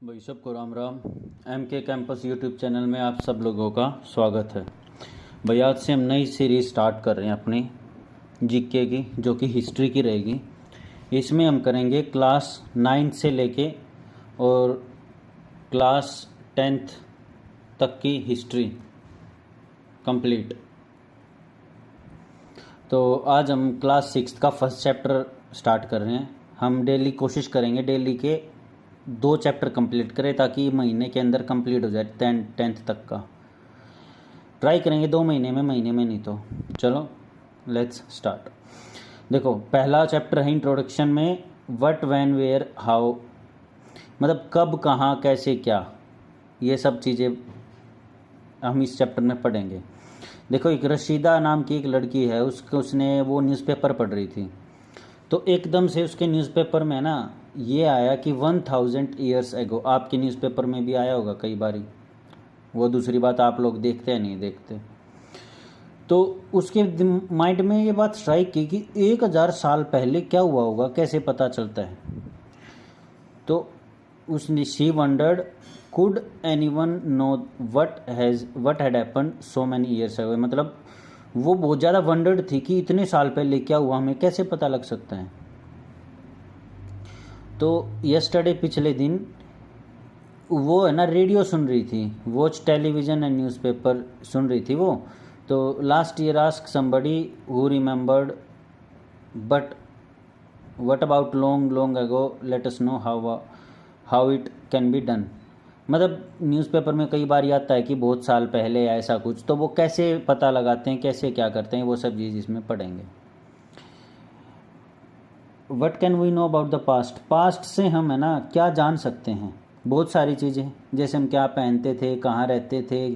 भाई सबको Ram Ram. MK campus YouTube channel में आप सब लोगों का स्वागत है। भाई आज से हम नई सीरीज स्टार्ट कर रहे हैं अपनी जीके की, जो कि हिस्ट्री की रहेगी। इसमें हम करेंगे क्लास 9 से लेके और क्लास 10th तक की हिस्ट्री कंप्लीट। तो आज हम क्लास 6 का फर्स्ट चैप्टर स्टार्ट कर रहे हैं। हम डेली कोशिश करेंगे डेली के 2 चैप्टर कंप्लीट करें, ताकि महीने के अंदर कंप्लीट हो जाए 10th तक का। ट्राई करेंगे 2 महीने में नहीं तो चलो लेट्स स्टार्ट। देखो पहला चैप्टर है इंट्रोडक्शन में व्हाट व्हेन वेयर हाउ, मतलब कब कहाँ कैसे क्या, ये सब चीज़ें हम इस चैप्टर में पढ़ेंगे। देखो एक रशीदा नाम की एक लड़की है, उसने वो न्यूज़पेपर पढ़ रही थी, तो एकदम से उसके न्यूज़पेपर में ना ये आया कि 1000 ईयर्स एगो। आपके न्यूज़पेपर में भी आया होगा कई बारी, वो दूसरी बात आप लोग देखते हैं नहीं देखते। तो उसके माइंड में ये बात स्ट्राइक की कि 1000 साल पहले क्या हुआ होगा, कैसे पता चलता है। तो उसने she wondered could anyone know what had happened so many years ago, मतलब वो बहुत ज़्यादा वंडर्ड थी कि इतने साल पहले क्या हुआ, हमें कैसे पता लग सकता है। तो यस्टरडे पिछले दिन वो है ना रेडियो सुन रही थी, वॉच टेलीविज़न एंड न्यूज़पेपर सुन रही थी वो। तो last year ask somebody who remembered but what about long ago let us know how it can be done. मतलब न्यूज़पेपर में कई बार आता है कि बहुत साल पहले या ऐसा कुछ, तो वो कैसे पता लगाते हैं, कैसे क्या करते हैं, वो सब चीज़ इसमें पढ़ेंगे। What can we know about the past, past से हम है ना क्या जान सकते हैं, बहुत सारी चीज़ें, जैसे हम क्या पहनते थे, कहाँ रहते थे,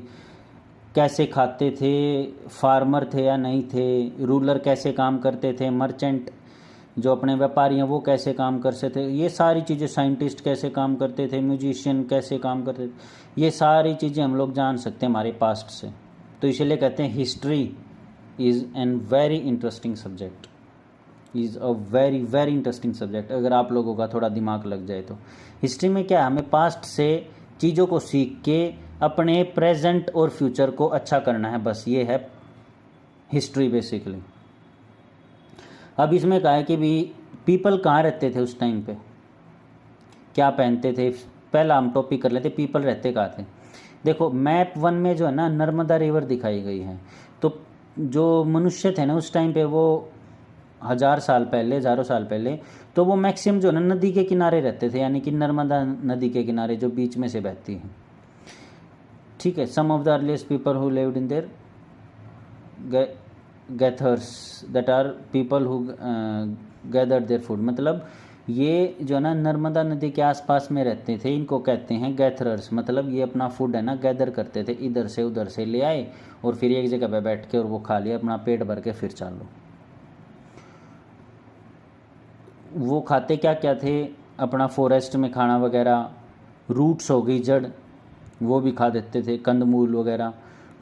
कैसे खाते थे, फार्मर थे या नहीं थे, रूलर कैसे काम करते थे, मर्चेंट जो अपने व्यापारी हैं वो कैसे काम करते थे, ये सारी चीज़ें, साइंटिस्ट कैसे काम करते थे, म्यूजिशियन कैसे काम करते थे, ये सारी चीज़ें हम लोग जान सकते हैं हमारे पास्ट से। तो इसलिए कहते हैं history is an very interesting subject, is a very very interesting subject. अगर आप लोगों का थोड़ा दिमाग लग जाए तो हिस्ट्री में क्या है, हमें पास्ट से चीज़ों को सीख के अपने प्रेजेंट और फ्यूचर को अच्छा करना है, बस ये है हिस्ट्री बेसिकली। अब इसमें कहा है कि भी पीपल कहाँ रहते थे उस टाइम पे, क्या पहनते थे। पहला हम टॉपिक कर लेते पीपल रहते कहाँ थे। देखो मैप 1 में जो है ना नर्मदा रिवर दिखाई गई है। तो जो मनुष्य थे ना उस टाइम पे, वो हज़ारों साल पहले, तो वो मैक्सिमम जो ना नदी के किनारे रहते थे, यानी कि नर्मदा नदी के किनारे जो बीच में से बहती है। ठीक है। Some of the earliest people who lived in there gathers that are people who gather their food, मतलब ये जो है ना नर्मदा नदी के आसपास में रहते थे, इनको कहते हैं गैथरर्स। मतलब ये अपना फूड है ना गैदर करते थे, इधर से उधर से ले आए और फिर एक जगह पे बैठ के और वो खा लिया, अपना पेट भर के फिर चालो। वो खाते क्या क्या थे, अपना फॉरेस्ट में खाना वगैरह, रूट्स हो गई जड़, वो भी खा देते थे, कंदमूल वगैरह,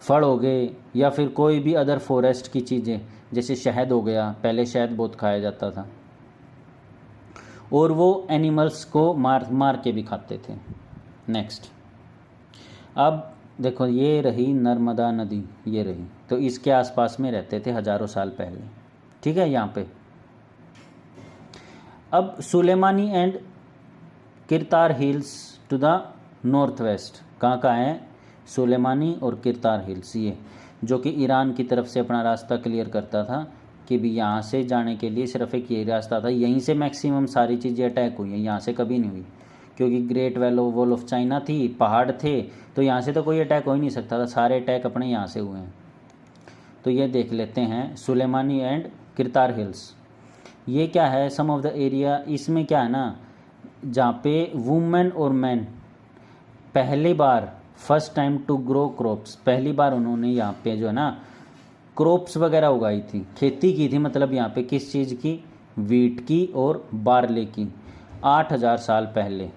फल हो गए, या फिर कोई भी अदर फॉरेस्ट की चीज़ें, जैसे शहद हो गया, पहले शहद बहुत खाया जाता था। और वो एनिमल्स को मार के भी खाते थे। नेक्स्ट, अब देखो ये रही नर्मदा नदी, ये रही, तो इसके आसपास में रहते थे हज़ारों साल पहले। ठीक है। यहाँ पे अब Sulaimani and Kirthar hills to the north west, कहाँ है सुलेमानी और किरतार हिल्स, ये जो कि ईरान की तरफ से अपना रास्ता क्लियर करता था कि भी यहाँ से जाने के लिए सिर्फ एक यही रास्ता था। यहीं से मैक्सिमम सारी चीज़ें अटैक हुई हैं, यहाँ से कभी नहीं हुई, क्योंकि ग्रेट वॉल ऑफ चाइना थी, पहाड़ थे, तो यहाँ से तो कोई अटैक हो ही नहीं सकता था, सारे अटैक अपने यहाँ से हुए हैं। तो ये देख लेते हैं सुलेमानी एंड किरतार हिल्स, ये क्या है, सम ऑफ द एरिया। इसमें क्या है ना, जहाँ पे वुमेन और मैन पहली बार first time to grow crops, पहली बार उन्होंने यहाँ पे जो है ना क्रॉप्स वगैरह उगाई थी, खेती की थी। मतलब यहाँ पे किस चीज़ की, वीट की और बार्ले की। 8000 साल पहले,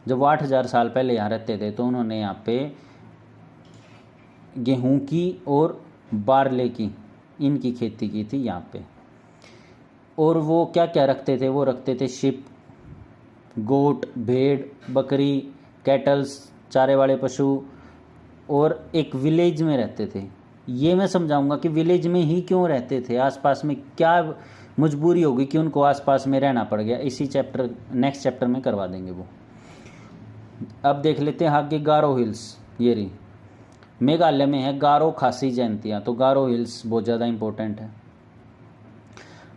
जब वो 8000 साल पहले यहाँ रहते थे, तो उन्होंने यहाँ पे गेहूँ की और बार्ले की, इनकी खेती की थी यहाँ पे। और वो क्या क्या रखते थे, वो रखते थे शिप, गोट, भेड़, बकरी, कैटल्स, चारे वाले पशु, और एक विलेज में रहते थे। ये मैं समझाऊंगा कि विलेज में ही क्यों रहते थे, आसपास में क्या मजबूरी होगी कि उनको आसपास में रहना पड़ गया। इसी चैप्टर नेक्स्ट चैप्टर में करवा देंगे वो। अब देख लेते हैं आगे गारो हिल्स। ये रही मेघालय में है गारो खासी जयंतियाँ, तो गारो हिल्स बहुत ज़्यादा इंपॉर्टेंट है।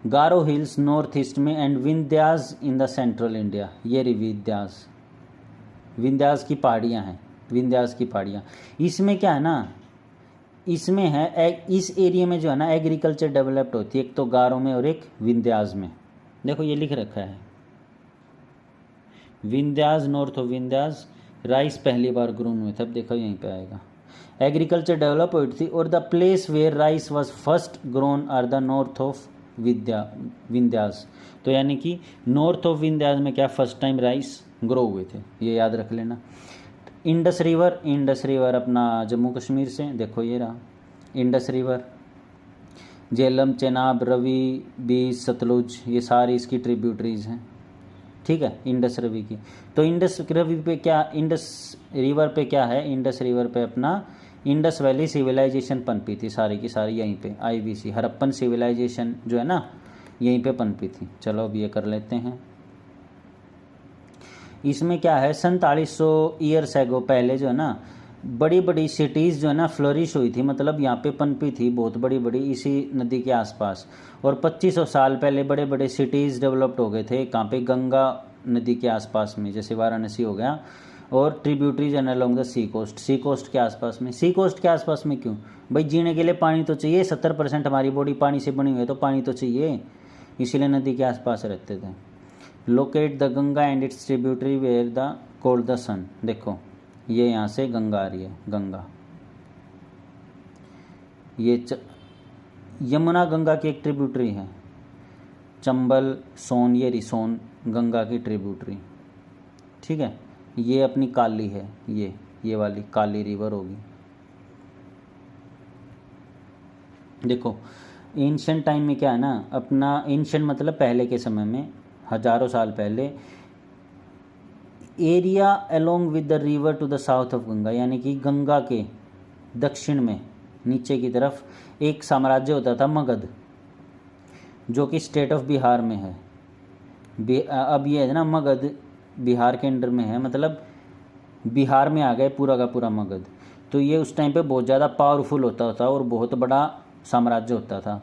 गारो हिल्स नॉर्थ ईस्ट में and Vindhyas in the central India. ये रही विंध्यास, विंध्यास की पहाड़ियाँ हैं, विंध्यास की पहाड़ियाँ। इसमें क्या है ना, इसमें है इस एरिया में जो है ना एग्रीकल्चर डेवलप्ड होती है, एक तो गारो में और एक विंध्यास में। देखो ये लिख रखा है Vindhyas, north of Vindhyas rice पहली बार ग्रोन हुए थे। अब देखो यहीं पे आएगा एग्रीकल्चर डेवलप हुई थी, और the place where rice was first grown are the north of Vindhyas. तो यानी कि नॉर्थ ऑफ विंध्यास में क्या फर्स्ट टाइम राइस ग्रो हुए थे, ये याद रख लेना। इंडस रिवर, इंडस रिवर अपना जम्मू कश्मीर से, देखो ये रहा इंडस रिवर। झेलम, चेनाब, रवि, बीस, सतलुज, ये सारी इसकी ट्रिब्यूटरीज हैं, ठीक है, इंडस रवि की। तो इंडस रवि पे क्या, इंडस रिवर पे क्या है, इंडस रिवर पे अपना इंडस वैली सिविलाइजेशन पनपी थी, सारी की सारी यहीं पे। IVC हरप्पन सिविलाइजेशन जो है ना यहीं पे पनपी थी। चलो अब ये कर लेते हैं। इसमें क्या है 4700 ईयर्स एगो पहले जो है ना बड़ी बड़ी सिटीज़ जो है ना फ्लोरिश हुई थी, मतलब यहाँ पे पनपी थी बहुत बड़ी बड़ी इसी नदी के आसपास। और 2500 साल पहले बड़े बड़े सिटीज़ डेवलप्ड हो गए थे कहाँ पे, गंगा नदी के आसपास में, जैसे वाराणसी हो गया। और tributaries and along the sea coast, sea coast के आसपास में। सी कोस्ट के आसपास में क्यों भाई, जीने के लिए पानी तो चाहिए, 70% हमारी बॉडी पानी से बनी हुई है, तो पानी तो चाहिए, इसीलिए नदी के आसपास रहते थे। Locate the Ganga and its tributary where the cold the sun. देखो ये यहाँ से गंगा आ रही है, गंगा, ये यमुना गंगा की एक ट्रिब्यूटरी है। चंबल, सोन, ये रही सोन गंगा की ट्रिब्यूटरी, ठीक है। ये अपनी काली है, ये वाली काली रिवर होगी। देखो एंशिएंट टाइम में क्या है ना, अपना एंशिएंट मतलब पहले के समय में, हजारों साल पहले, area along with the river to the south of Ganga, यानी कि गंगा के दक्षिण में नीचे की तरफ एक साम्राज्य होता था मगध, जो कि स्टेट ऑफ बिहार में है। अब ये है ना मगध बिहार के अंडर में है, मतलब बिहार में आ गए पूरा का पूरा मगध। तो ये उस टाइम पे बहुत ज़्यादा पावरफुल होता था और बहुत बड़ा साम्राज्य होता था,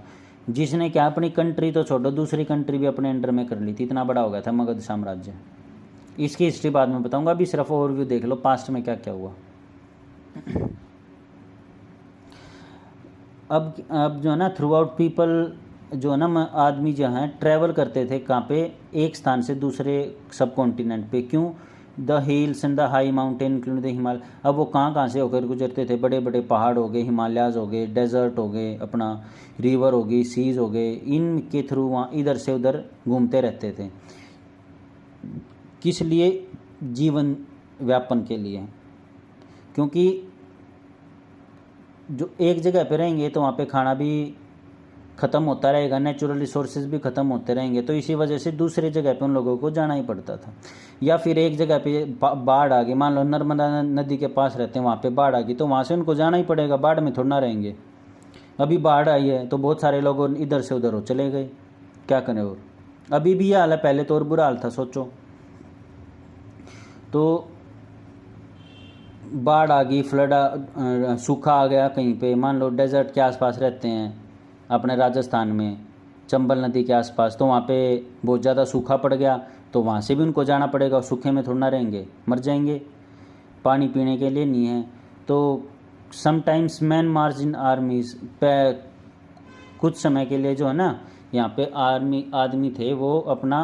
जिसने क्या अपनी कंट्री तो छोड़ो दूसरी कंट्री भी अपने अंडर में कर ली थी, इतना बड़ा हो गया था मगध साम्राज्य। इसकी हिस्ट्री बाद में बताऊंगा, अभी सिर्फ ओवरव्यू देख लो पास्ट में क्या क्या हुआ। अब जो है ना थ्रू आउट पीपल जो है ना आदमी जो हैं ट्रैवल करते थे कहाँ पे, एक स्थान से दूसरे सब कॉन्टिनेंट पे। क्यों, the hills and the high mountain include the Himalaya. अब वो कहाँ कहाँ से होकर गुजरते थे, बड़े बड़े पहाड़ हो गए, हिमालयाज हो गए, डेजर्ट हो गए, अपना रिवर हो गई, सीज हो गए, इनके थ्रू वहाँ इधर से उधर घूमते रहते थे। किस लिए, जीवन व्यापन के लिए। क्योंकि जो एक जगह पे रहेंगे तो वहाँ पे खाना भी ख़त्म होता रहेगा, नेचुरल रिसोर्सेज भी ख़त्म होते रहेंगे, तो इसी वजह से दूसरे जगह पे उन लोगों को जाना ही पड़ता था। या फिर एक जगह पे बाढ़ आ गई, मान लो नर्मदा नदी के पास रहते हैं, वहाँ पे बाढ़ आ गई तो वहाँ से उनको जाना ही पड़ेगा, बाढ़ में थोड़ा ना रहेंगे। अभी बाढ़ आई है तो बहुत सारे लोग इधर से उधर हो चले गए, क्या करें। और अभी भी यह हाल है, पहले तो और बुरा हाल था सोचो। तो बाढ़ आ गई, फ्लड, सूखा आ गया कहीं पे, मान लो डेजर्ट के आसपास रहते हैं अपने राजस्थान में, चंबल नदी के आसपास, तो वहाँ पे बहुत ज़्यादा सूखा पड़ गया तो वहाँ से भी उनको जाना पड़ेगा, सूखे में थोड़ा ना रहेंगे, मर जाएंगे, पानी पीने के लिए नहीं है। तो समटाइम्स मैन मार्च इन आर्मीज, कुछ समय के लिए जो है ना यहाँ पे आदमी थे वो अपना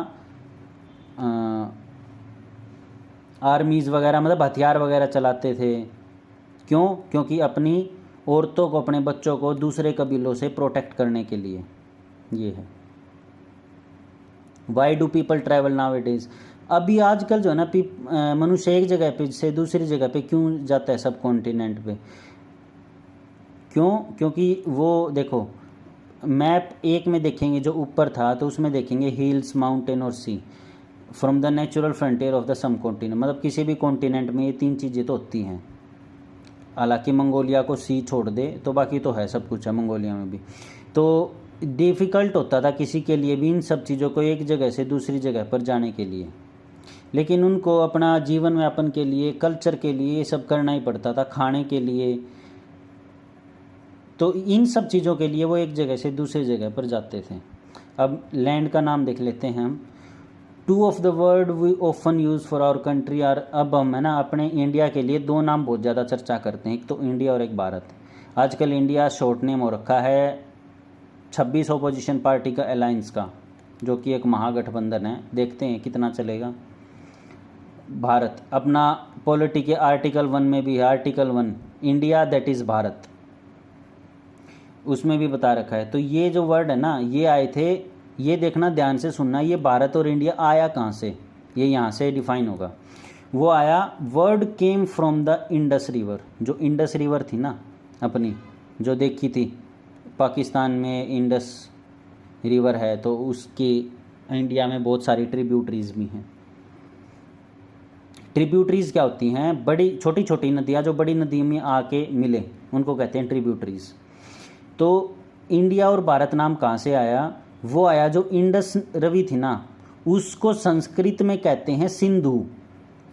आर्मीज़ वगैरह मतलब हथियार वगैरह चलाते थे। क्यों, क्योंकि अपनी औरतों को, अपने बच्चों को दूसरे कबीलों से प्रोटेक्ट करने के लिए। ये है why do people travel now it is. अभी आजकल जो है ना मनुष्य एक जगह पे से दूसरी जगह पे क्यों जाता है सब कॉन्टिनेंट पे, क्यों, क्योंकि वो देखो मैप एक में देखेंगे जो ऊपर था तो उसमें देखेंगे हिल्स, माउंटेन और sea. From the natural frontier of the subcontinent, मतलब किसी भी कॉन्टिनेंट में ये 3 चीज़ें तो होती हैं। हालांकि मंगोलिया को सी छोड़ दे तो बाकी तो है, सब कुछ है मंगोलिया में भी। तो डिफ़िकल्ट होता था किसी के लिए भी इन सब चीज़ों को एक जगह से दूसरी जगह पर जाने के लिए, लेकिन उनको अपना जीवन यापन के लिए, कल्चर के लिए ये सब करना ही पड़ता था, खाने के लिए। तो इन सब चीज़ों के लिए वो एक जगह से दूसरी जगह पर जाते थे। अब लैंड का नाम देख लेते हैं हम। 2 of the word we often use for our country are, अब हम है ना अपने इंडिया के लिए 2 नाम बहुत ज़्यादा चर्चा करते हैं, एक तो इंडिया और एक भारत। आजकल इंडिया शॉर्ट नेम हो रखा है 26 ऑपोजिशन पार्टी का अलायंस का, जो कि एक महागठबंधन है, देखते हैं कितना चलेगा। भारत अपना पॉलिटी के आर्टिकल 1 में भी है, article 1 India that is Bharat, उसमें भी बता रखा है। तो ये जो वर्ड है ना, ये आए थे, ये देखना ध्यान से सुनना, ये भारत और इंडिया आया कहाँ से, ये यहाँ से डिफाइन होगा। वो आया, word came from the Indus river, जो इंडस रिवर थी ना अपनी, जो देखी थी पाकिस्तान में इंडस रिवर है, तो उसकी इंडिया में बहुत सारी ट्रिब्यूटरीज भी हैं। ट्रिब्यूटरीज क्या होती हैं? बड़ी छोटी छोटी नदियाँ जो बड़ी नदी में आके मिले, उनको कहते हैं ट्रिब्यूटरीज। तो इंडिया और भारत नाम कहाँ से आया? वो आया जो इंडस रवि थी ना, उसको संस्कृत में कहते हैं सिंधु।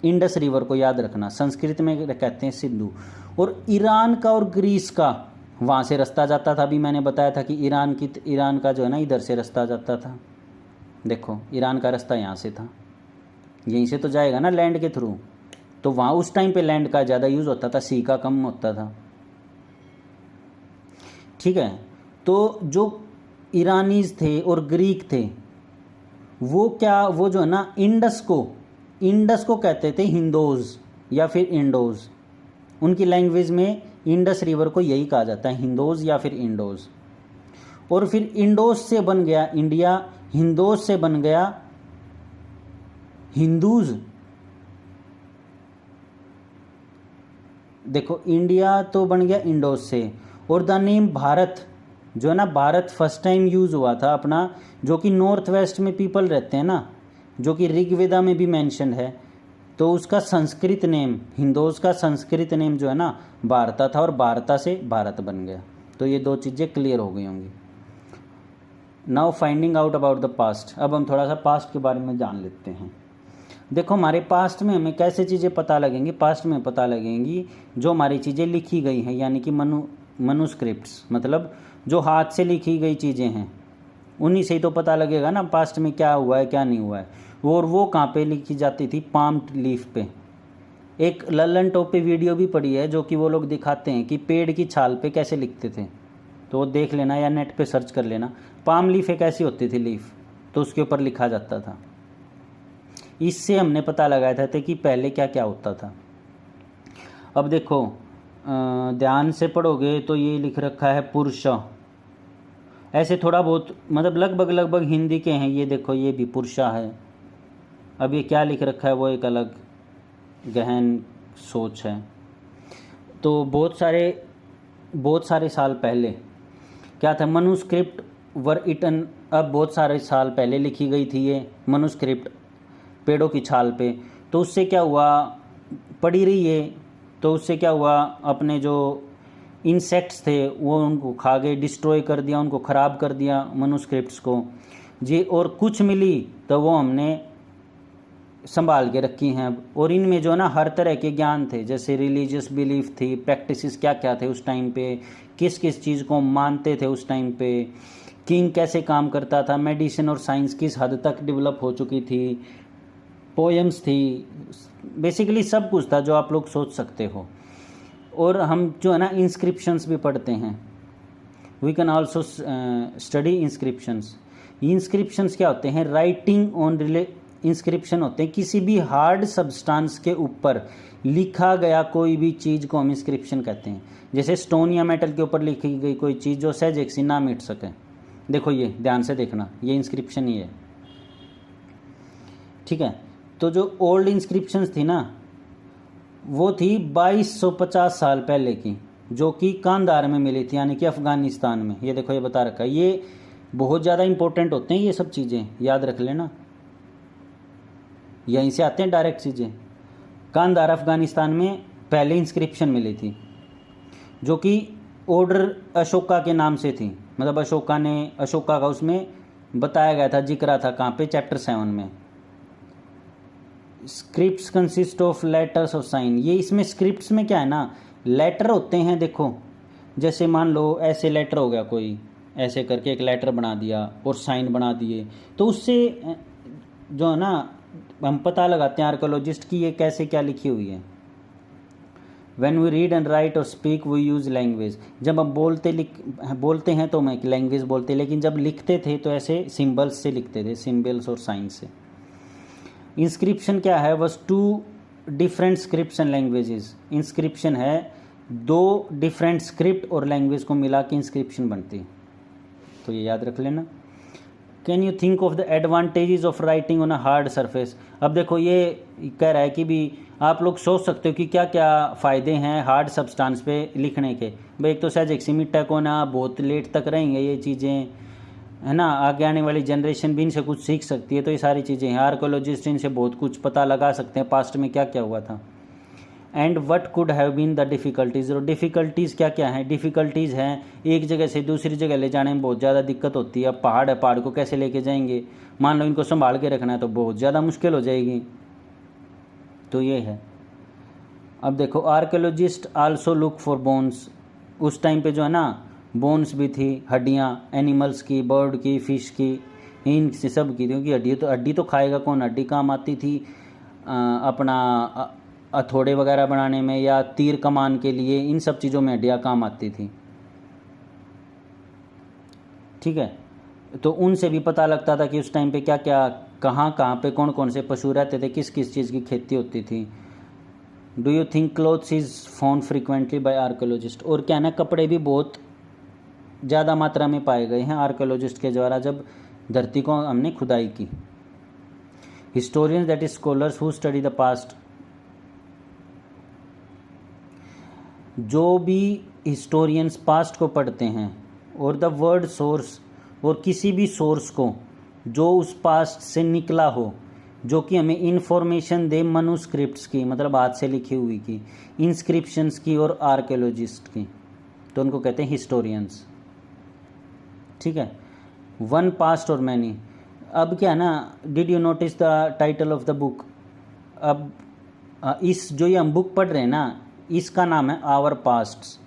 इंडस रिवर को याद रखना, संस्कृत में कहते हैं सिंधु। और ईरान का और ग्रीस का वहाँ से रास्ता जाता था। अभी मैंने बताया था कि ईरान का जो है ना इधर से रास्ता जाता था। देखो ईरान का रास्ता यहाँ से था, यहीं से तो जाएगा ना लैंड के थ्रू। तो वहाँ उस टाइम पे लैंड का ज़्यादा यूज़ होता था, सी का कम होता था। ठीक है, तो जो ईरानीज थे और ग्रीक थे, वो जो है ना इंडस को कहते थे हिंदोज या फिर इंडोज। उनकी लैंग्वेज में इंडस रिवर को यही कहा जाता है, हिंदोज या फिर इंडोज। और फिर इंडोज से बन गया इंडिया, हिंदोज से बन गया हिंदूज। देखो इंडिया तो बन गया इंडोज से। और द नेम भारत जो है ना, भारत फर्स्ट टाइम यूज हुआ था अपना, जो कि नॉर्थ वेस्ट में पीपल रहते हैं ना, जो कि ऋग्वेदा में भी मेंशन है। तो उसका संस्कृत नेम, हिंदोज का संस्कृत नेम जो है ना भारता था, और भारता से भारत बन गया। तो ये 2 चीज़ें क्लियर हो गई होंगी। Now finding out about the past. अब हम थोड़ा सा पास्ट के बारे में जान लेते हैं। देखो हमारे पास्ट में हमें कैसे चीज़ें पता लगेंगी? पास्ट में पता लगेंगी जो हमारी चीज़ें लिखी गई हैं, यानी कि मनुस्क्रिप्ट्स, मतलब जो हाथ से लिखी गई चीज़ें हैं, उन्हीं से ही तो पता लगेगा ना पास्ट में क्या हुआ है क्या नहीं हुआ है। और वो कहाँ पे लिखी जाती थी? पाम लीफ पे। एक लल्लन टॉप पे वीडियो भी पड़ी है, जो कि वो लोग दिखाते हैं कि पेड़ की छाल पे कैसे लिखते थे। तो वो देख लेना या नेट पे सर्च कर लेना, पाम लीफ एक ऐसी होती थी लीफ, तो उसके ऊपर लिखा जाता था। इससे हमने पता लगाया था कि पहले क्या क्या होता था। अब देखो ध्यान से पढ़ोगे तो ये लिख रखा है पुरुष, ऐसे थोड़ा बहुत मतलब लगभग हिंदी के हैं। ये देखो ये भी पुरुषा है। अब ये क्या लिख रखा है वो एक अलग गहन सोच है। तो बहुत सारे साल पहले क्या था? मनुस्क्रिप्ट वर इटन। अब बहुत सारे साल पहले लिखी गई थी ये मनुस्क्रिप्ट पेड़ों की छाल पे। तो उससे क्या हुआ? पड़ी रही है, तो उससे क्या हुआ? अपने जो इंसेक्ट्स थे वो उनको खा गए, डिस्ट्रॉय कर दिया, उनको ख़राब कर दिया मनुस्क्रिप्ट्स को जी। और कुछ मिली तो वो हमने संभाल के रखी हैं। और इनमें जो है ना हर तरह के ज्ञान थे, जैसे रिलीजियस बिलीफ थी, प्रैक्टिसेस क्या क्या थे उस टाइम पे, किस किस चीज़ को मानते थे उस टाइम पे, किंग कैसे काम करता था, मेडिसिन और साइंस किस हद तक डेवलप हो चुकी थी, पोएम्स थी, बेसिकली सब कुछ था जो आप लोग सोच सकते हो। और हम जो है ना इंस्क्रिप्शंस भी पढ़ते हैं। We can also study inscriptions. Inscriptions क्या होते हैं? राइटिंग ऑन इंस्क्रिप्शन होते हैं किसी भी हार्ड सब्सटेंस के ऊपर लिखा गया कोई भी चीज़ को हम इंस्क्रिप्शन कहते हैं। जैसे स्टोन या मेटल के ऊपर लिखी गई कोई चीज़ जो सहज एक सी ना मिट सके। देखो ये ध्यान से देखना, ये इंस्क्रिप्शन ही है। ठीक है, तो जो ओल्ड इंस्क्रिप्शंस थी ना वो थी 2250 साल पहले की, जो कि कांधार में मिली थी, यानी कि अफ़गानिस्तान में। ये देखो ये बता रखा है। ये बहुत ज़्यादा इंपॉर्टेंट होते हैं ये सब चीज़ें, याद रख लेना। यहीं से आते हैं डायरेक्ट चीज़ें। कांधार अफगानिस्तान में पहले इंस्क्रिप्शन मिली थी जो कि ऑर्डर अशोका के नाम से थी, मतलब अशोका का उसमें बताया गया था, जिक्र था कहाँ पे, चैप्टर 7 में। Scripts consist of letters of sine. ये इसमें स्क्रिप्ट्स में क्या है ना, लेटर होते हैं। देखो जैसे मान लो ऐसे लेटर हो गया, कोई ऐसे करके एक लेटर बना दिया और साइन बना दिए, तो उससे जो है ना हम पता लगाते हैं आर्कोलॉजिस्ट की ये कैसे क्या लिखी हुई है। When we read and write or speak we use language। जब हम बोलते हैं तो हम एक लैंग्वेज बोलते हैं, लेकिन जब लिखते थे तो ऐसे सिंबल्स से लिखते थे, सिंबल्स और साइन से। इंस्क्रिप्शन क्या है, was 2 different scripts and languages. Inscription है 2 डिफरेंट स्क्रिप्ट और लैंग्वेज को मिला के इंस्क्रिप्शन बनती है, तो ये याद रख लेना। Can you think of the advantages of writing on a hard surface. अब देखो ये कह रहा है कि भी आप लोग सोच सकते हो कि क्या क्या फ़ायदे हैं हार्ड सब्सटेंस पे लिखने के। भाई एक तो सहज एक सिमिटा को ना बहुत लेट तक रहेंगे ये चीज़ें, है ना, आगे आने वाली जनरेशन भी इनसे कुछ सीख सकती है, तो ये सारी चीज़ें हैं। आर्कोलॉजिस्ट इनसे बहुत कुछ पता लगा सकते हैं पास्ट में क्या क्या हुआ था। And what could have been the difficulties. और डिफ़िकल्टीज़ क्या क्या हैं, डिफ़िकल्टीज़ हैं एक जगह से दूसरी जगह ले जाने में बहुत ज़्यादा दिक्कत होती है। अब पहाड़ है, पहाड़ को कैसे लेके जाएंगे, मान लो इनको संभाल के रखना है तो बहुत ज़्यादा मुश्किल हो जाएगी, तो ये है। अब देखो archaeologist also look for bones. उस टाइम पे जो है ना बोन्स भी थी, हड्डियाँ, एनिमल्स की, बर्ड की, फिश की, इन सब की, क्योंकि हड्डी तो खाएगा कौन, हड्डी काम आती थी अपना हथौड़े वगैरह बनाने में या तीर कमान के लिए, इन सब चीज़ों में हड्डियाँ काम आती थी, ठीक है। तो उनसे भी पता लगता था कि उस टाइम पे क्या क्या, कहाँ कहाँ पे कौन कौन से पशु रहते थे, किस किस चीज़ की खेती होती थी। Do you think clothes is found frequently by archaeologist. और क्या ना, कपड़े भी बहुत ज़्यादा मात्रा में पाए गए हैं आर्कोलॉजिस्ट के द्वारा जब धरती को हमने खुदाई की। Historians that is scholars who study the past. जो भी हिस्टोरियंस पास्ट को पढ़ते हैं और द वर्ड सोर्स, और किसी भी सोर्स को जो उस पास्ट से निकला हो, जो कि हमें इन्फॉर्मेशन दे मनुस्क्रिप्ट्स की, मतलब हाथ से लिखी हुई की, इंस्क्रिप्शंस की और आर्कियोलॉजिस्ट की, तो उनको कहते हैं हिस्टोरियंस, ठीक है। वन पास्ट और मैनी। अब क्या है ना, did you notice the title of the book. अब इस जो ये हम बुक पढ़ रहे हैं ना, इसका नाम है आवर पास्ट।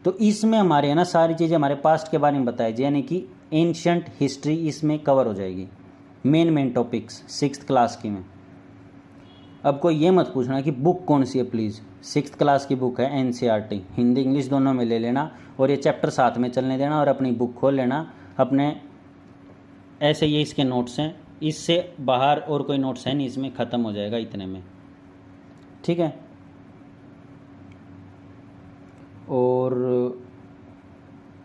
तो इसमें हमारे है ना सारी चीज़ें हमारे पास्ट के बारे में बताई जाए, यानी कि एंशंट हिस्ट्री इसमें कवर हो जाएगी, मेन टॉपिक्स 6th क्लास की में। अब कोई ये मत पूछना कि बुक कौन सी है, प्लीज़ 6th क्लास की बुक है, NCERT, हिंदी इंग्लिश दोनों में ले लेना, और ये चैप्टर साथ में चलने देना, और अपनी बुक खोल लेना अपने। ऐसे ये इसके नोट्स हैं, इससे बाहर और कोई नोट्स है नहीं, इसमें ख़त्म हो जाएगा इतने में, ठीक है। और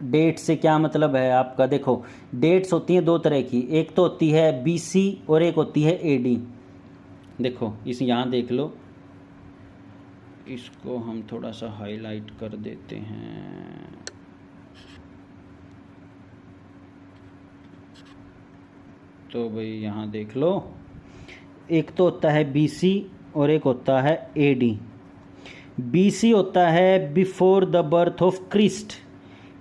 डेट से क्या मतलब है आपका, देखो डेट्स होती हैं 2 तरह की, एक तो होती है BC और एक होती है AD। देखो इस यहाँ देख लो, इसको हम थोड़ा सा हाईलाइट कर देते हैं। तो भाई यहाँ देख लो, एक तो होता है BC और एक होता है AD। BC होता है before the birth of Christ.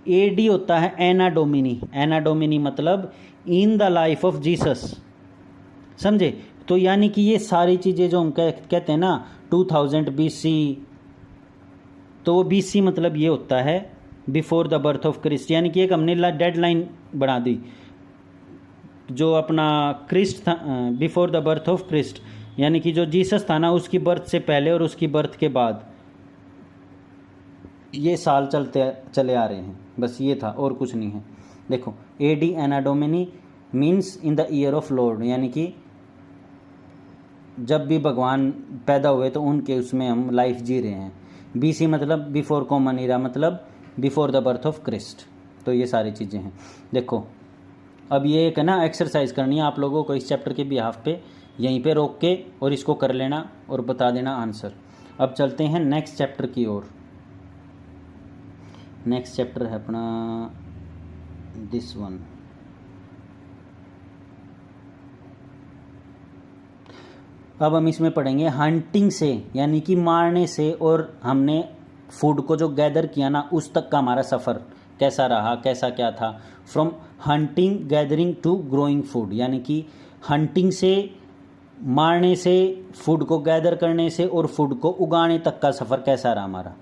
AD होता है एना डोमिनी। एना डोमिनी मतलब in the life of Jesus, समझे। तो यानी कि ये सारी चीज़ें जो हम कहते हैं ना 2000 BC, तो वो BC मतलब ये होता है before the birth of Christ, यानी कि एक हमने डेडलाइन बना दी। जो अपना क्रिस्ट था, before the birth of Christ, यानी कि जो जीसस था ना उसकी बर्थ से पहले और उसकी बर्थ के बाद ये साल चले आ रहे हैं, बस ये था और कुछ नहीं है। देखो AD Anno Domini means in the year of Lord, यानी कि जब भी भगवान पैदा हुए तो उनके उसमें हम लाइफ जी रहे हैं। BC मतलब बिफोर कॉमन ईरा, मतलब before the birth of Christ. तो ये सारी चीज़ें हैं। देखो अब ये एक है ना एक्सरसाइज करनी है आप लोगों को इस चैप्टर के बिहाफ पे, यहीं पे रोक के और इसको कर लेना और बता देना आंसर। अब चलते हैं नेक्स्ट चैप्टर की ओर। नेक्स्ट चैप्टर है अपना दिस वन। अब हम इसमें पढ़ेंगे हंटिंग से, यानी कि मारने से, और हमने फूड को जो गैदर किया ना उस तक का हमारा सफ़र कैसा रहा, कैसा क्या था। From hunting gathering to growing food, यानी कि हंटिंग से, मारने से, फूड को गैदर करने से और फूड को उगाने तक का सफ़र कैसा रहा हमारा।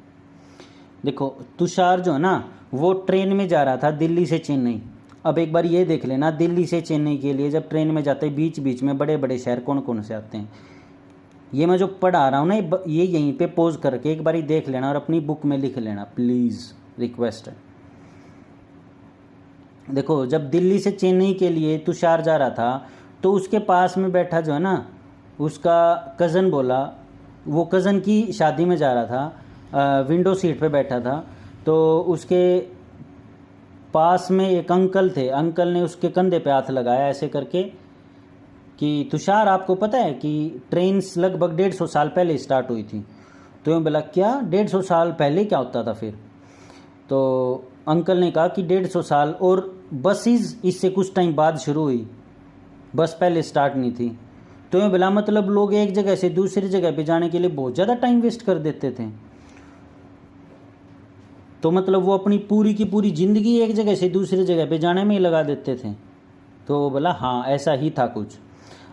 देखो तुषार जो है ना वो ट्रेन में जा रहा था दिल्ली से चेन्नई। अब एक बार ये देख लेना, दिल्ली से चेन्नई के लिए जब ट्रेन में जाते हैं बीच बीच में बड़े बड़े शहर कौन कौन से आते हैं, ये मैं जो पढ़ा रहा हूँ ना ये यहीं पे पोज करके एक बार ही देख लेना और अपनी बुक में लिख लेना प्लीज़, रिक्वेस्ट है। देखो जब दिल्ली से चेन्नई के लिए तुषार जा रहा था तो उसके पास में बैठा जो है ना उसका कज़न बोला, वो कज़न की शादी में जा रहा था, विंडो सीट पे बैठा था, तो उसके पास में एक अंकल थे, अंकल ने उसके कंधे पे हाथ लगाया ऐसे करके कि तुषार आपको पता है कि ट्रेन लगभग 150 साल पहले स्टार्ट हुई थी। तो मैं बोला क्या 150 साल पहले क्या होता था फिर? तो अंकल ने कहा कि 150 साल, और बसेस इससे कुछ टाइम बाद शुरू हुई, बस पहले स्टार्ट नहीं थी। तो मैं बोला मतलब लोग एक जगह से दूसरी जगह पे जाने के लिए बहुत ज़्यादा टाइम वेस्ट कर देते थे, तो मतलब वो अपनी पूरी की पूरी ज़िंदगी एक जगह से दूसरी जगह पे जाने में ही लगा देते थे। तो वो बोला हाँ ऐसा ही था कुछ।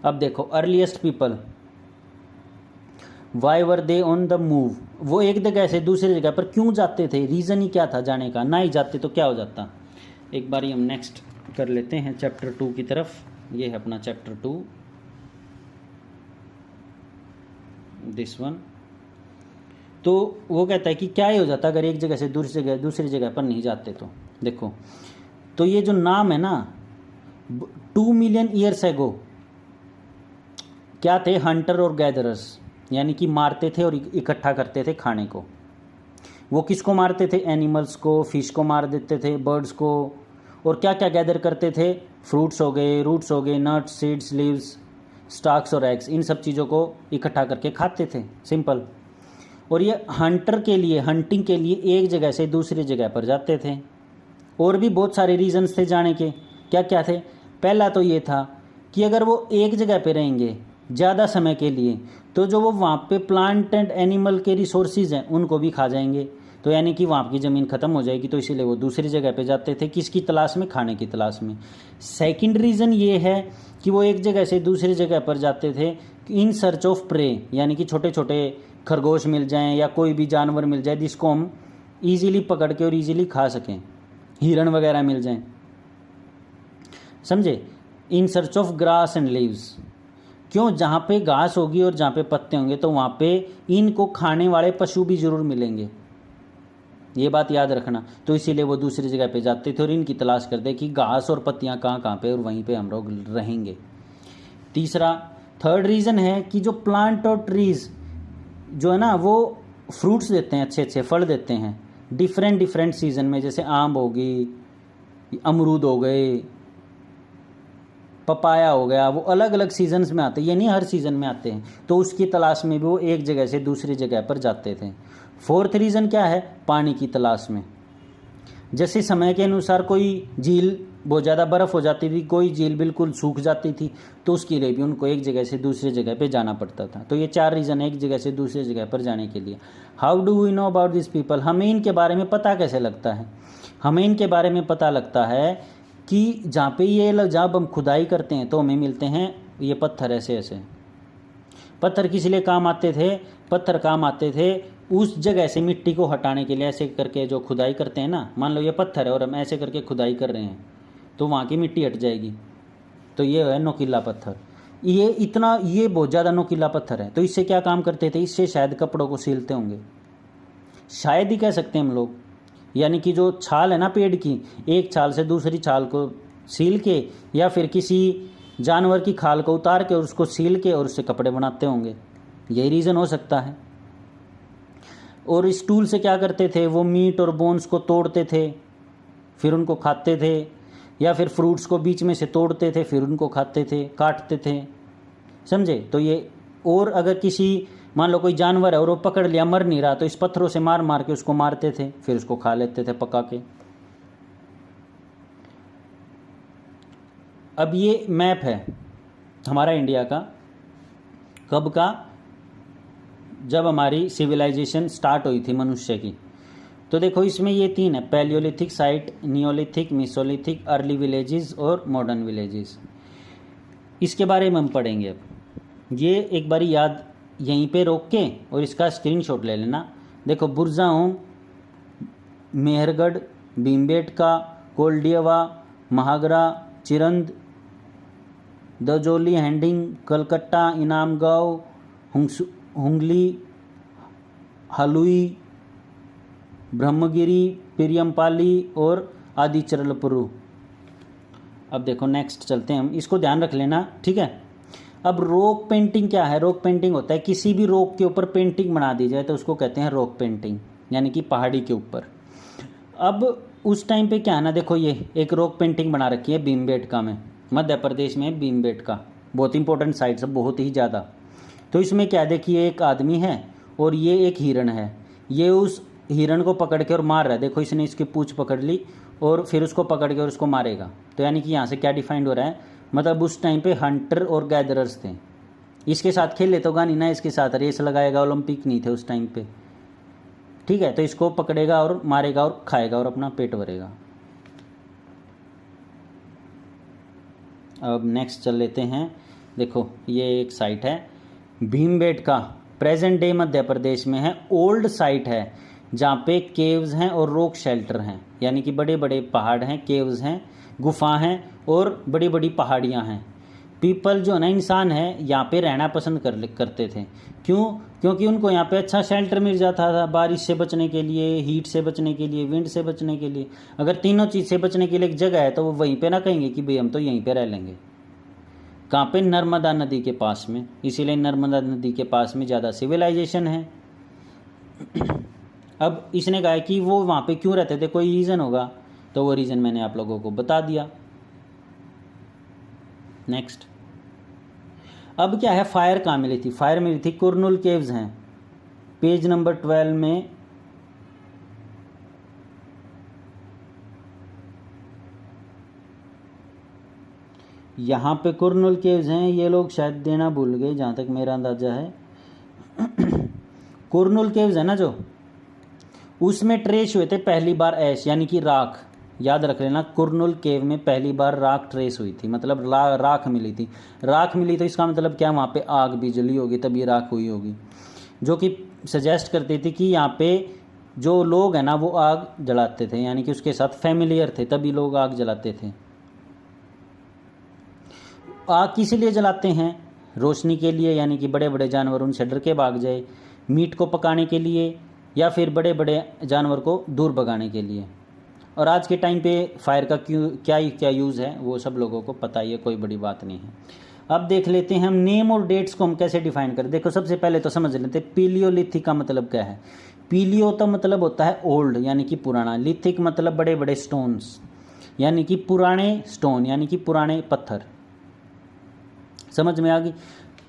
अब देखो earliest people why were they on the move, वो एक जगह से दूसरी जगह पर क्यों जाते थे, रीज़न ही क्या था जाने का, ना ही जाते तो क्या हो जाता। एक बार हम नेक्स्ट कर लेते हैं चैप्टर 2 की तरफ। ये है अपना चैप्टर 2, दिस वन। तो वो कहता है कि क्या ही हो जाता अगर एक जगह से दूसरी जगह पर नहीं जाते तो। देखो तो ये जो नाम है ना 2 मिलियन ईयर्स एगो क्या थे, हंटर और गैदरर्स, यानी कि मारते थे और इकट्ठा करते थे खाने को। वो किसको मारते थे, एनिमल्स को, फिश को मार देते थे, बर्ड्स को, और क्या क्या गैदर करते थे, फ्रूट्स हो गए, रूट्स हो गए, नट्स, सीड्स, लीव्स, स्टाक्स और एग्स, इन सब चीज़ों को इकट्ठा करके खाते थे, सिंपल। और ये हंटर के लिए, हंटिंग के लिए एक जगह से दूसरी जगह पर जाते थे। और भी बहुत सारे रीजंस थे जाने के, क्या क्या थे। पहला तो ये था कि अगर वो एक जगह पे रहेंगे ज़्यादा समय के लिए तो जो वो वहाँ पे प्लांट एंड एनिमल के रिसोर्सेज हैं उनको भी खा जाएंगे, तो यानी कि वहाँ की ज़मीन ख़त्म हो जाएगी, तो इसीलिए वो दूसरी जगह पे जाते थे, किसकी तलाश में, खाने की तलाश में। सेकंड रीज़न ये है कि वो एक जगह से दूसरी जगह पर जाते थे इन सर्च ऑफ प्रे, यानी कि छोटे छोटे खरगोश मिल जाएं या कोई भी जानवर मिल जाए जिसको हम ईजीली पकड़ के और ईजीली खा सकें, हिरण वगैरह मिल जाएं, समझे। In search of grass and leaves, क्यों, जहाँ पे घास होगी और जहाँ पे पत्ते होंगे तो वहाँ पे इनको खाने वाले पशु भी ज़रूर मिलेंगे, ये बात याद रखना। तो इसीलिए वो दूसरी जगह पे जाते थे और इनकी तलाश करते कि घास और पत्तियाँ कहाँ कहाँ पे, और वहीं पे हम लोग रहेंगे। थर्ड रीज़न है कि जो प्लांट और ट्रीज़ जो है ना वो फ्रूट्स देते हैं, अच्छे अच्छे फल देते हैं डिफरेंट डिफरेंट सीज़न में, जैसे आम होगी, अमरूद हो गए, पपाया हो गया, वो अलग अलग सीजन्स में आते हैं, ये नहीं हर सीज़न में आते हैं, तो उसकी तलाश में भी वो एक जगह से दूसरी जगह पर जाते थे। फोर्थ रीज़न क्या है, पानी की तलाश में। जैसे समय के अनुसार कोई झील बहुत ज़्यादा बर्फ़ हो जाती थी, कोई झील बिल्कुल सूख जाती थी, तो उसके लिए भी उनको एक जगह से दूसरी जगह पे जाना पड़ता था। तो ये 4 रीज़न है एक जगह से दूसरी जगह पर जाने के लिए। How do we know about this people, हमें इनके बारे में पता कैसे लगता है? हमें इनके बारे में पता लगता है कि जहाँ पे ये जब हम खुदाई करते हैं तो हमें मिलते हैं ये पत्थर, ऐसे ऐसे पत्थर किस लिए काम आते थे, पत्थर काम आते थे उस जगह से मिट्टी को हटाने के लिए। ऐसे करके जो खुदाई करते हैं ना, मान लो ये पत्थर है और हम ऐसे करके खुदाई कर रहे हैं तो वहाँ की मिट्टी हट जाएगी, तो ये है नोकीला पत्थर। ये बहुत ज़्यादा नोकीला पत्थर है, तो इससे क्या काम करते थे, इससे शायद कपड़ों को सीलते होंगे, शायद ही कह सकते हैं हम लोग। यानी कि जो छाल है ना पेड़ की, एक छाल से दूसरी छाल को सील के या फिर किसी जानवर की खाल को उतार के और उसको सील के और उससे कपड़े बनाते होंगे, यही रीज़न हो सकता है। और इस टूल से क्या करते थे, वो मीट और बोन्स को तोड़ते थे फिर उनको खाते थे, या फिर फ्रूट्स को बीच में से तोड़ते थे फिर उनको खाते थे, काटते थे, समझे। तो ये, और अगर किसी मान लो कोई जानवर है और वो पकड़ लिया, मर नहीं रहा, तो इस पत्थरों से मार मार के उसको मारते थे, फिर उसको खा लेते थे पका के। अब ये मैप है हमारा इंडिया का, कब का? जब हमारी सिविलाइजेशन स्टार्ट हुई थी मनुष्य की। तो देखो इसमें ये 3 है, Palaeolithic site, Neolithic, Mesolithic, early villages और मॉडर्न विलेजेस। इसके बारे में हम पढ़ेंगे अब। ये एक बारी याद यहीं पे रोक के और इसका स्क्रीनशॉट ले लेना। देखो बुरजाहोम, मेहरगढ़, भीमबेटका, कोल्डियावा, महागरा, चिरंद, दजोली, हैंडिंग, कलकत्ता, इनामगांव, हुंगली, हलुई, ब्रह्मगिरी, पेरियमपाली और आदिचरलपुरु। अब देखो नेक्स्ट चलते हैं हम, इसको ध्यान रख लेना, ठीक है। अब रॉक पेंटिंग क्या है? रॉक पेंटिंग होता है किसी भी रॉक के ऊपर पेंटिंग बना दी जाए तो उसको कहते हैं रॉक पेंटिंग, यानी कि पहाड़ी के ऊपर। अब उस टाइम पे क्या है ना, देखो ये एक रॉक पेंटिंग बना रखी है भीमबेटका में, मध्य प्रदेश में भीमबेटका, बहुत इंपॉर्टेंट साइट है, बहुत ही ज़्यादा। तो इसमें क्या देखिए, एक आदमी है और ये एक हिरण है, ये उस हिरण को पकड़ के और मार रहा है। देखो इसने इसकी पूंछ पकड़ ली और फिर उसको पकड़ के और उसको मारेगा। तो यानी कि यहाँ से क्या डिफाइंड हो रहा है, मतलब उस टाइम पे हंटर और गैदरर्स थे। इसके साथ खेल लेते होगा नहीं ना, इसके साथ रेस लगाएगा, ओलंपिक नहीं थे उस टाइम पे, ठीक है। तो इसको पकड़ेगा और मारेगा और खाएगा और अपना पेट भरेगा। अब नेक्स्ट चल लेते हैं। देखो ये एक साइट है भीमबेटका, प्रेजेंट डे मध्य प्रदेश में है। ओल्ड साइट है जहाँ पे केव्स हैं और रॉक शेल्टर हैं, यानी कि बड़े बड़े पहाड़ हैं, केव्स हैं, गुफा हैं और बड़ी बड़ी पहाड़ियाँ हैं। पीपल जो है ना, इंसान है, यहाँ पे रहना पसंद करते थे। क्यों? क्योंकि उनको यहाँ पे अच्छा शेल्टर मिल जाता था, बारिश से बचने के लिए, हीट से बचने के लिए, विंड से बचने के लिए। अगर तीनों चीज़ से बचने के लिए एक जगह है तो वो वहीं पे ना कहेंगे कि भाई हम तो यहीं पे रह लेंगे। कहाँ पे? नर्मदा नदी के पास में। इसीलिए नर्मदा नदी के पास में ज़्यादा सिविलाइजेशन है। अब इसने कहा कि वो वहाँ पे क्यों रहते थे, कोई रीज़न होगा, तो वो रीज़न मैंने आप लोगों को बता दिया। नेक्स्ट, अब क्या है, फायर कहाँ मिली थी? फायर मिली थी कुरनूल केव्स हैं, पेज नंबर 12 में। यहाँ पे कुरनूल केव्स हैं, ये लोग शायद देना भूल गए जहाँ तक मेरा अंदाजा है। कुरनूल केव्स है ना जो, उसमें ट्रेस हुए थे पहली बार ऐश, यानी कि राख। याद रख लेना, कुरनूल केव में पहली बार राख ट्रेस हुई थी, मतलब राख मिली थी। राख मिली तो इसका मतलब क्या, वहाँ पे आग भी जली होगी तभी राख हुई होगी, जो कि सजेस्ट करती थी कि यहाँ पे जो लोग हैं ना वो आग जलाते थे, यानी कि उसके साथ फैमिलियर थे, तभी लोग आग जलाते थे। आग किस लिए जलाते हैं? रोशनी के लिए, यानी कि बड़े बड़े जानवर उनसे डर के भाग जाए, मीट को पकाने के लिए, या फिर बड़े बड़े जानवर को दूर भगाने के लिए। और आज के टाइम पे फायर का क्या यूज़ है वो सब लोगों को पता ही है, कोई बड़ी बात नहीं है। अब देख लेते हैं हम नेम और डेट्स को हम कैसे डिफाइन करें। देखो सबसे पहले तो समझ लेते हैं पीलियोलिथिक का मतलब क्या है। पीलियो तो मतलब होता है ओल्ड, यानी कि पुराना। लिथिक मतलब बड़े बड़े स्टोन्स, यानी कि पुराने स्टोन, यानी कि पुराने पत्थर। समझ में आ गई?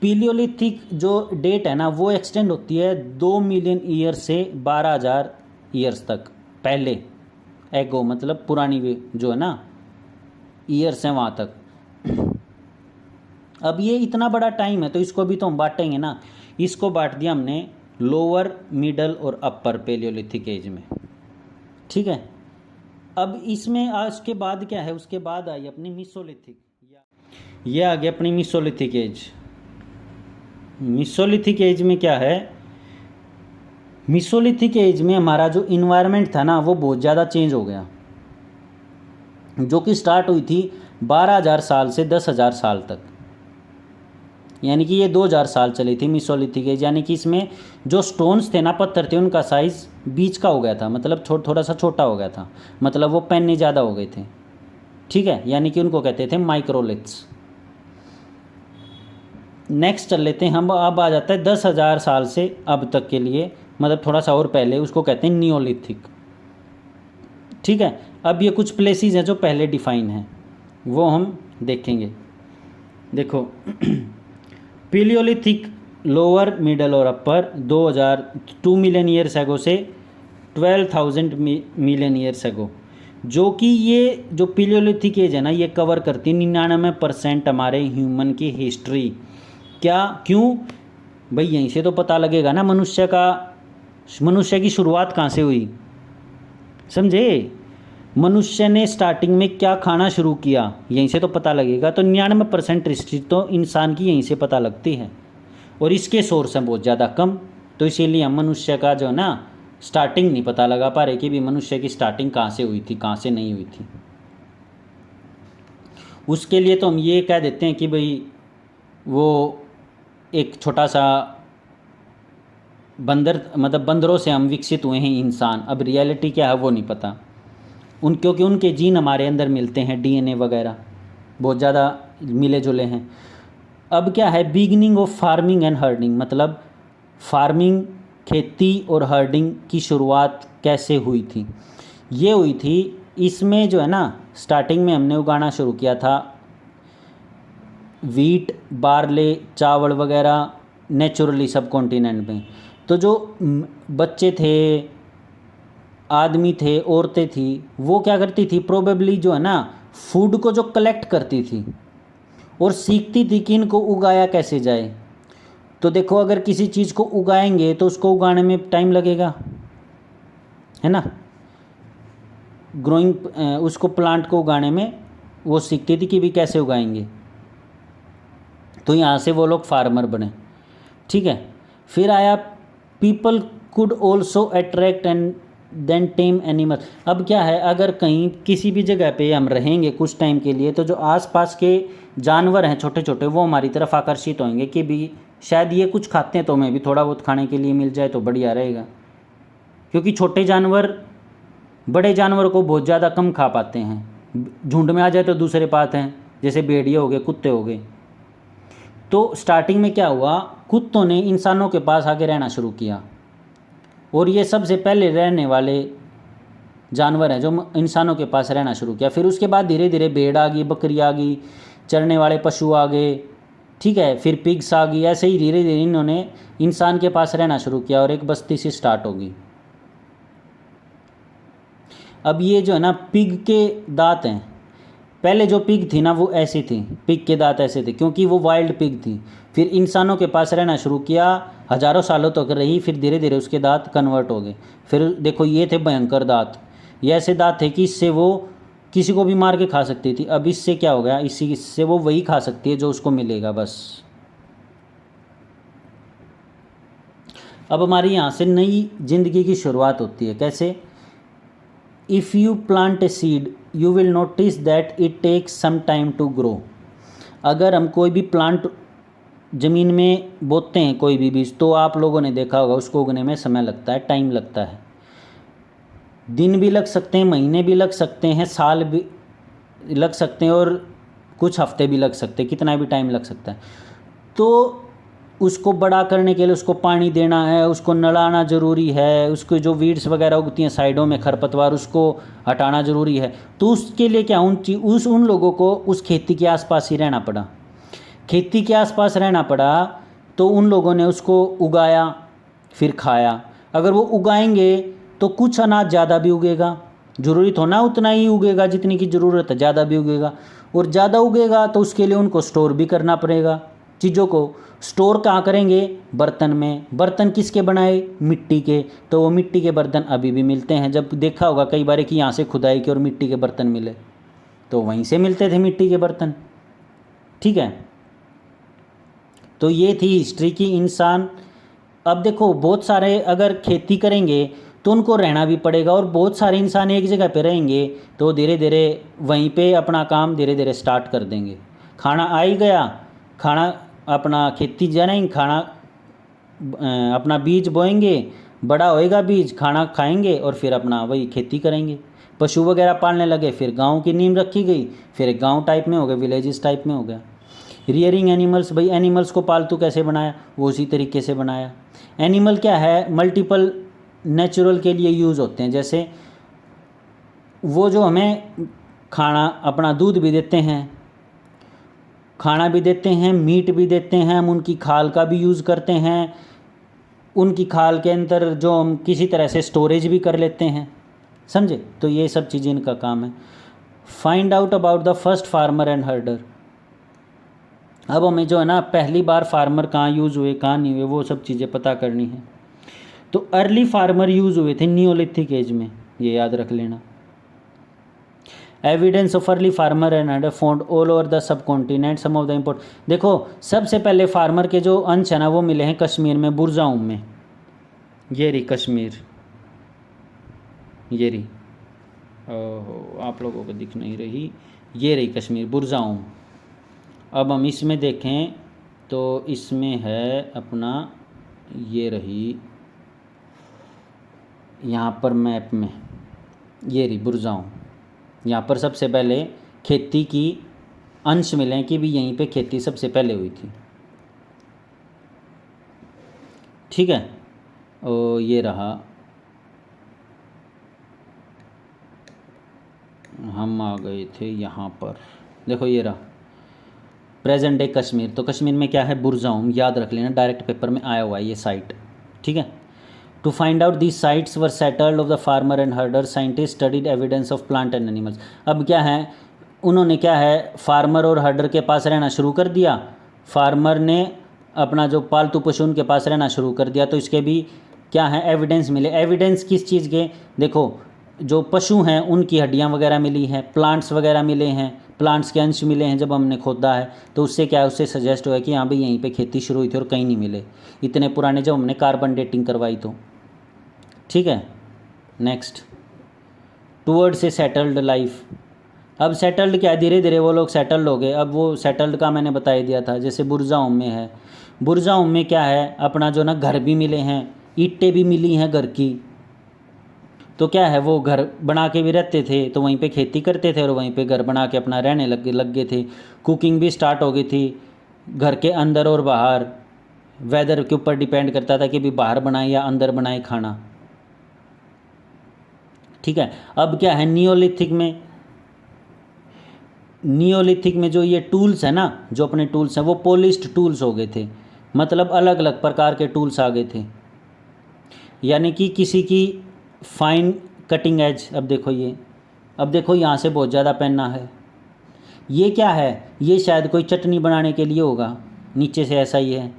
पीलियोलिथिक जो डेट है ना वो एक्सटेंड होती है 2 मिलियन ईयर से 12,000 ईयर्स तक पहले। एगो मतलब पुरानी जो है ना ईयर्स है वहाँ तक। अब ये इतना बड़ा टाइम है तो इसको भी तो हम बांटेंगे ना। इसको बांट दिया हमने लोअर, मिडल और अपर पेलियोलिथिक एज में, ठीक है। अब इसमें आज के बाद क्या है, उसके बाद आई अपनी मीसोलिथिक। ये आ गया अपनी मीसोलिथिक एज। मीसोलिथिक एज में क्या है, मीसोलिथिक एज में हमारा जो इन्वायरमेंट था ना वो बहुत ज़्यादा चेंज हो गया, जो कि स्टार्ट हुई थी 12,000 साल से 10,000 साल तक, यानी कि ये 2,000 साल चली थी मीसोलिथिक एज। यानी कि इसमें जो स्टोन्स थे ना, पत्थर थे, उनका साइज़ बीच का हो गया था, मतलब थोड़ा सा छोटा हो गया था, मतलब वो पेन्ने ज़्यादा हो गए थे, ठीक है। यानी कि उनको कहते थे माइक्रोलिथ्स। नेक्स्ट चल लेते हैं हम। अब आ जाता है 10,000 साल से अब तक के लिए, मतलब थोड़ा सा और पहले, उसको कहते हैं नियोलिथिक, ठीक है। अब ये कुछ प्लेसेस हैं जो पहले डिफाइन हैं, वो हम देखेंगे। देखो पीलियोलिथिक लोअर, मिडल और अपर 2 मिलियन ईयर्स एगो से 12,000 मिलियन ईयर्स एगो, जो कि ये जो पीलियोलिथिक एज है ना ये कवर करती है 99% हमारे ह्यूमन की हिस्ट्री। क्या? क्यों? भाई यहीं से तो पता लगेगा ना मनुष्य की शुरुआत कहाँ से हुई, समझे। मनुष्य ने स्टार्टिंग में क्या खाना शुरू किया, यहीं से तो पता लगेगा। तो 99% हिस्ट्री तो इंसान की यहीं से पता लगती है, और इसके सोर्स हैं बहुत ज़्यादा कम। तो इसीलिए हम मनुष्य का जो है ना स्टार्टिंग नहीं पता लगा पा रहे कि भी मनुष्य की स्टार्टिंग कहाँ से हुई थी, कहाँ से नहीं हुई थी। उसके लिए तो हम ये कह देते हैं कि भाई वो एक छोटा सा बंदर, मतलब बंदरों से हम विकसित हुए हैं इंसान। अब रियलिटी क्या है वो नहीं पता क्योंकि उनके जीन हमारे अंदर मिलते हैं, डीएनए वगैरह बहुत ज़्यादा मिले जुले हैं। अब क्या है, beginning of farming and herding, मतलब फार्मिंग, खेती और हर्डिंग की शुरुआत कैसे हुई थी। ये हुई थी, इसमें जो है ना स्टार्टिंग में हमने उगाना शुरू किया था वीट, बार्ले, चावल वगैरह नेचुरली सब कॉन्टिनेंट में। तो जो बच्चे थे, आदमी थे, औरतें थी, वो क्या करती थी, प्रोबेबली जो है ना फूड को जो कलेक्ट करती थी और सीखती थी कि इनको उगाया कैसे जाए। तो देखो अगर किसी चीज़ को उगाएंगे तो उसको उगाने में टाइम लगेगा, है ना। ग्रोइंग, उसको प्लांट को उगाने में वो सीखती थी कि भी कैसे उगाएंगे। तो यहाँ से वो लोग फार्मर बने, ठीक है। फिर आया people could also attract and then tame animal. अब क्या है, अगर कहीं किसी भी जगह पे हम रहेंगे कुछ टाइम के लिए, तो जो आसपास के जानवर हैं छोटे छोटे, वो हमारी तरफ आकर्षित होंगे कि भी शायद ये कुछ खाते हैं तो हमें भी थोड़ा बहुत खाने के लिए मिल जाए तो बढ़िया रहेगा। क्योंकि छोटे जानवर बड़े जानवर को बहुत ज़्यादा कम खा पाते हैं, झुंड में आ जाए तो दूसरे बात हैं, जैसे भेड़िए हो गए, कुत्ते हो गए। तो स्टार्टिंग में क्या हुआ, कुत्तों ने इंसानों के पास आके रहना शुरू किया, और ये सबसे पहले रहने वाले जानवर हैं जो इंसानों के पास रहना शुरू किया। फिर उसके बाद धीरे धीरे भेड़ आ गई, बकरी आ गई, चरने वाले पशु आ गए, ठीक है, फिर पिग्स आ गई। ऐसे ही धीरे धीरे इन्होंने इंसान के पास रहना शुरू किया और एक बस्ती सी स्टार्ट होगी। अब ये जो है ना पिग के दांत हैं, पहले जो पिग थी ना वो ऐसी थी, पिग के दांत ऐसे थे क्योंकि वो वाइल्ड पिग थी। फिर इंसानों के पास रहना शुरू किया, हजारों सालों तक रही, फिर धीरे धीरे उसके दांत कन्वर्ट हो गए। फिर देखो ये थे भयंकर दांत, ये ऐसे दांत थे कि इससे वो किसी को भी मार के खा सकती थी। अब इससे क्या हो गया, इससे वो वही खा सकती है जो उसको मिलेगा बस। अब हमारी यहाँ से नई जिंदगी की शुरुआत होती है। कैसे, if you plant a seed you will notice that it takes some time to grow. अगर हम कोई भी प्लांट ज़मीन में बोते हैं, कोई भी बीज, तो आप लोगों ने देखा होगा उसको उगने में समय लगता है, टाइम लगता है। दिन भी लग सकते हैं, महीने भी लग सकते हैं, साल भी लग सकते हैं, और कुछ हफ्ते भी लग सकते हैं, कितना भी टाइम लग सकता है। तो उसको बड़ा करने के लिए उसको पानी देना है, उसको नड़ाना ज़रूरी है, उसको जो वीड्स वगैरह उगती हैं साइडों में, खरपतवार, उसको हटाना ज़रूरी है। तो उसके लिए क्या उन लोगों को उस खेती के आसपास ही रहना पड़ा। खेती के आसपास रहना पड़ा तो उन लोगों ने उसको उगाया, फिर खाया। अगर वो उगाएंगे तो कुछ अनाज ज़्यादा भी उगेगा, ज़रूरी तो ना उतना ही उगेगा जितनी की ज़रूरत है, ज़्यादा भी उगेगा। और ज़्यादा उगेगा तो उसके लिए उनको स्टोर भी करना पड़ेगा। चीज़ों को स्टोर कहाँ करेंगे, बर्तन में। बर्तन किसके बनाए, मिट्टी के। तो वो मिट्टी के बर्तन अभी भी मिलते हैं। जब देखा होगा कई बार कि यहाँ से खुदाई की और मिट्टी के बर्तन मिले, तो वहीं से मिलते थे मिट्टी के बर्तन, ठीक है। तो ये थी हिस्ट्री की इंसान। अब देखो बहुत सारे अगर खेती करेंगे तो उनको रहना भी पड़ेगा, और बहुत सारे इंसान एक जगह पे रहेंगे तो धीरे धीरे वहीं पे अपना काम धीरे धीरे स्टार्ट कर देंगे। खाना आ ही गया, खाना अपना खेती जानेंगे, खाना अपना बीज बोएंगे, बड़ा होएगा बीज, खाना खाएंगे और फिर अपना वही खेती करेंगे। पशु वगैरह पालने लगे, फिर गांव की नींव रखी गई, फिर एक गांव टाइप में हो गया, विलेजेस टाइप में हो गया। रियरिंग एनिमल्स, भाई एनिमल्स को पालतू कैसे बनाया, वो उसी तरीके से बनाया। एनिमल क्या है, मल्टीपल नेचुरल के लिए यूज़ होते हैं। जैसे वो जो हमें खाना अपना दूध भी देते हैं, खाना भी देते हैं, मीट भी देते हैं, हम उनकी खाल का भी यूज़ करते हैं, उनकी खाल के अंदर जो हम किसी तरह से स्टोरेज भी कर लेते हैं, समझे। तो ये सब चीज़ें इनका काम है। Find out about the first farmer and हर्डर। अब हमें जो है ना पहली बार फार्मर कहाँ यूज़ हुए कहाँ नहीं हुए वो सब चीज़ें पता करनी है। तो अर्ली फार्मर यूज़ हुए थे नियोलिथिक एज में, ये याद रख लेना। Evidence of early farmer and found all over the subcontinent some of the import. देखो सबसे पहले फार्मर के जो अंश है ना वो मिले हैं कश्मीर में, बुरजाउम में। ये रही कश्मीर, ये रही, ओहो आप लोगों को दिख नहीं रही, ये रही कश्मीर बुरजाउम। अब हम इसमें देखें तो इसमें है अपना, ये रही यहाँ पर मैप में, ये रही बुरजाउम। यहाँ पर सबसे पहले खेती की अंश मिले कि भी यहीं पे खेती सबसे पहले हुई थी। ठीक है, और ये रहा, हम आ गए थे यहाँ पर, देखो ये रहा प्रेजेंट डे कश्मीर। तो कश्मीर में क्या है, बुरजाउम, याद रख लेना, डायरेक्ट पेपर में आया हुआ है ये साइट। ठीक है, to find out these sites were settled of the farmer and herder, scientist studied evidence of plant and animals. अब क्या है, उन्होंने क्या है फार्मर और हर्डर के पास रहना शुरू कर दिया, फार्मर ने अपना जो पालतू पशु उनके पास रहना शुरू कर दिया, तो इसके भी क्या है एविडेंस मिले। एविडेंस किस चीज़ के, देखो जो पशु हैं उनकी हड्डियाँ वगैरह मिली हैं, प्लांट्स वगैरह मिले हैं, प्लांट्स के अंश मिले हैं जब हमने खोदा है, तो उससे क्या है, उससे सजेस्ट हुआ कि हाँ भाई यहीं पे खेती शुरू हुई थी और कहीं नहीं मिले इतने पुराने जब हमने कार्बन डेटिंग करवाई तो। ठीक है, next, towards a settled life. अब सेटल्ड क्या है, धीरे धीरे वो लोग सेटल्ड हो गए। अब वो सेटल्ड का मैंने बता ही दिया था, जैसे बुरजाउम में है, बुरजाउम में क्या है अपना जो ना घर भी मिले हैं, ईंटें भी मिली हैं घर की, तो क्या है वो घर बना के भी रहते थे, तो वहीं पे खेती करते थे और वहीं पे घर बना के अपना रहने लग गए थे। कुकिंग भी स्टार्ट हो गई थी घर के अंदर और बाहर, वेदर के ऊपर डिपेंड करता था कि भी बाहर बनाए या अंदर बनाए खाना। ठीक है, अब क्या है नियोलिथिक में, नियोलिथिक में जो ये टूल्स है ना, जो अपने टूल्स हैं वो पॉलिश्ड टूल्स हो गए थे, मतलब अलग अलग प्रकार के टूल्स आ गए थे, यानी कि किसी की फाइन कटिंग एज। अब देखो ये, अब देखो यहाँ से बहुत ज़्यादा पेनना है, ये क्या है, ये शायद कोई चटनी बनाने के लिए होगा, नीचे से ऐसा ही है,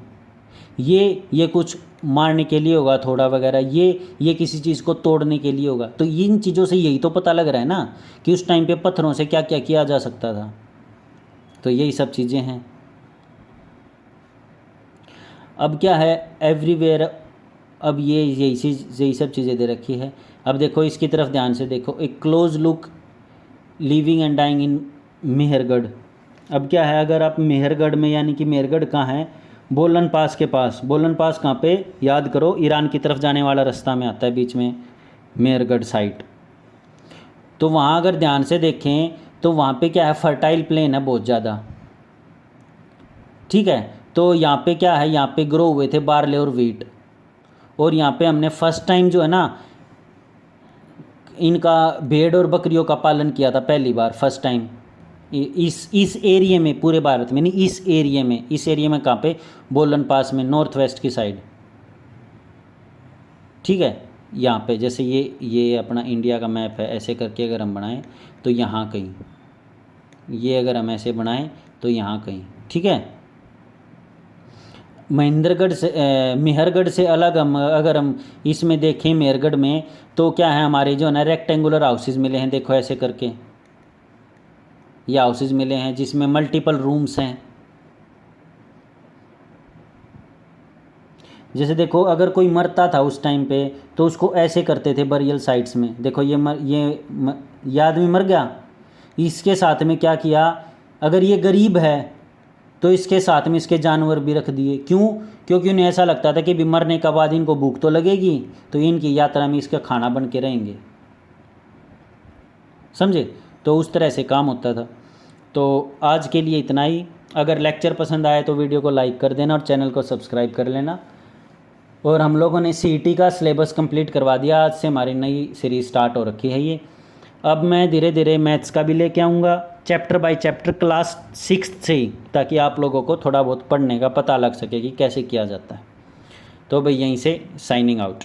ये कुछ मारने के लिए होगा थोड़ा वगैरह, ये किसी चीज़ को तोड़ने के लिए होगा। तो इन चीज़ों से यही तो पता लग रहा है ना कि उस टाइम पे पत्थरों से क्या क्या किया जा सकता था। तो यही सब चीज़ें हैं। अब क्या है एवरीवेयर, अब ये यही सब चीज़ें दे रखी है। अब देखो इसकी तरफ ध्यान से देखो, एक close look living and dying in Mehrgarh. अब क्या है, अगर आप मेहरगढ़ में, यानी कि मेहरगढ़ कहाँ है, बोलन पास के पास। बोलन पास कहाँ पे, याद करो ईरान की तरफ जाने वाला रास्ता में आता है बीच में मेहरगढ़ साइट। तो वहाँ अगर ध्यान से देखें तो वहाँ पे क्या है फर्टाइल प्लेन है बहुत ज़्यादा। ठीक है, तो यहाँ पे क्या है, यहाँ पे ग्रो हुए थे बार्ले और वीट, और यहाँ पे हमने फर्स्ट टाइम जो है ना इनका भेड़ और बकरियों का पालन किया था पहली बार, फर्स्ट टाइम इस एरिया में, पूरे भारत में नहीं, इस एरिया में कहाँ पे, बोलन पास में, नॉर्थ वेस्ट की साइड। ठीक है, यहाँ पे जैसे ये अपना इंडिया का मैप है, ऐसे करके अगर हम बनाएं तो यहाँ कहीं, ये अगर हम ऐसे बनाएं तो यहाँ कहीं। ठीक है, महेंद्रगढ़ से मेहरगढ़ से अलग हम अगर हम इसमें देखें मेहरगढ़ में, तो क्या है हमारे जो है ना रेक्टेंगुलर हाउसेज मिले हैं, देखो ऐसे करके ये हाउसेज मिले हैं जिसमें मल्टीपल रूम्स हैं। जैसे देखो अगर कोई मरता था उस टाइम पे तो उसको ऐसे करते थे बरियल साइट्स में, देखो ये आदमी मर गया, इसके साथ में क्या किया, अगर ये गरीब है तो इसके साथ में इसके जानवर भी रख दिए। क्यों, क्योंकि उन्हें ऐसा लगता था कि भी मरने के बाद इनको भूख तो लगेगी, तो इनकी यात्रा में इसका खाना बन के रहेंगे, समझे। तो उस तरह से काम होता था। तो आज के लिए इतना ही। अगर लेक्चर पसंद आए तो वीडियो को लाइक कर देना और चैनल को सब्सक्राइब कर लेना। और हम लोगों ने सीईटी का सिलेबस कंप्लीट करवा दिया, आज से हमारी नई सीरीज़ स्टार्ट हो रखी है ये। अब मैं धीरे धीरे मैथ्स का भी लेके आऊँगा चैप्टर बाय चैप्टर क्लास 6 से ही, ताकि आप लोगों को थोड़ा बहुत पढ़ने का पता लग सके कि कैसे किया जाता है। तो भाई यहीं से साइनिंग आउट।